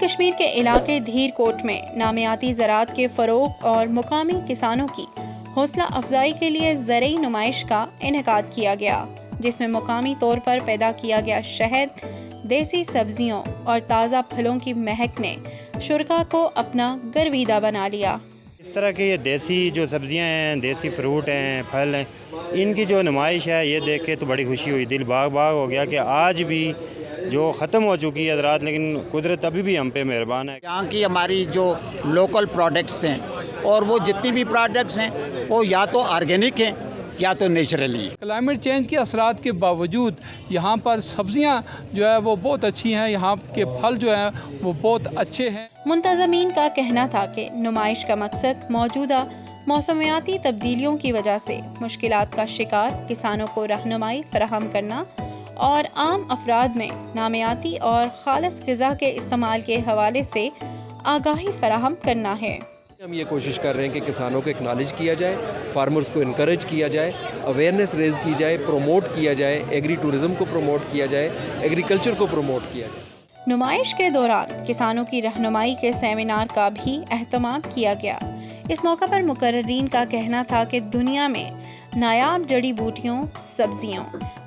کشمیر کے علاقے دھیر کوٹ میں نامیاتی زراعت کے فروغ اور مقامی کسانوں کی حوصلہ افزائی کے لیے زرعی نمائش کا انعقاد کیا گیا، جس میں مقامی طور پر پیدا کیا گیا شہد، دیسی سبزیوں اور تازہ پھلوں کی مہک نے شرکاء کو اپنا گرویدہ بنا لیا۔ اس طرح کی یہ دیسی جو سبزیاں ہیں، دیسی فروٹ ہیں، پھل ہیں، ان کی جو نمائش ہے یہ دیکھ کے تو بڑی خوشی ہوئی، دل باغ باغ ہو گیا کہ آج بھی جو ختم ہو چکی ہے زراعت، لیکن قدرت ابھی بھی ہم پہ مہربان ہے۔ یہاں کی ہماری جو لوکل پروڈکٹس ہیں اور وہ جتنی بھی پروڈکٹس ہیں وہ یا تو آرگینک ہیں یا تو نیچرلی۔ کلائمیٹ چینج کے اثرات کے باوجود یہاں پر سبزیاں جو ہے وہ بہت اچھی ہیں، یہاں کے پھل جو ہیں وہ بہت اچھے ہیں۔ منتظمین کا کہنا تھا کہ نمائش کا مقصد موجودہ موسمیاتی تبدیلیوں کی وجہ سے مشکلات کا شکار کسانوں کو رہنمائی فراہم کرنا اور عام افراد میں نامیاتی اور خالص غذا کے استعمال کے حوالے سے آگاہی فراہم کرنا ہے۔ ہم یہ کوشش کر رہے ہیں کہ کسانوں کو اکنالج کیا جائے، فارمرز کو انکریج کیا جائے، اویئرنیس ریز کی جائے، پروموٹ کیا جائے، ایگری ٹورزم کو پروموٹ کیا جائے، ایگریکلچر کو پروموٹ کیا جائے۔ نمائش کے دوران کسانوں کی رہنمائی کے سیمینار کا بھی اہتمام کیا گیا۔ اس موقع پر مقررین کا کہنا تھا کہ دنیا میں نایاب جڑی بوٹیوں، سبزیوں،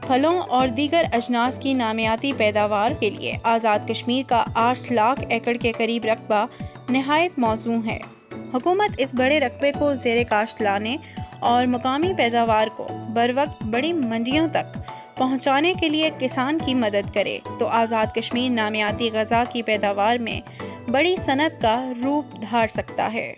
پھلوں اور دیگر اجناس کی نامیاتی پیداوار کے لیے آزاد کشمیر کا 8 لاکھ ایکڑ کے قریب رقبہ نہایت موزوں ہے۔ حکومت اس بڑے رقبے کو زیر کاشت لانے اور مقامی پیداوار کو بروقت بڑی منڈیوں تک پہنچانے کے لیے کسان کی مدد کرے تو آزاد کشمیر نامیاتی غذا کی پیداوار میں بڑی صنعت کا روپ دھار سکتا ہے۔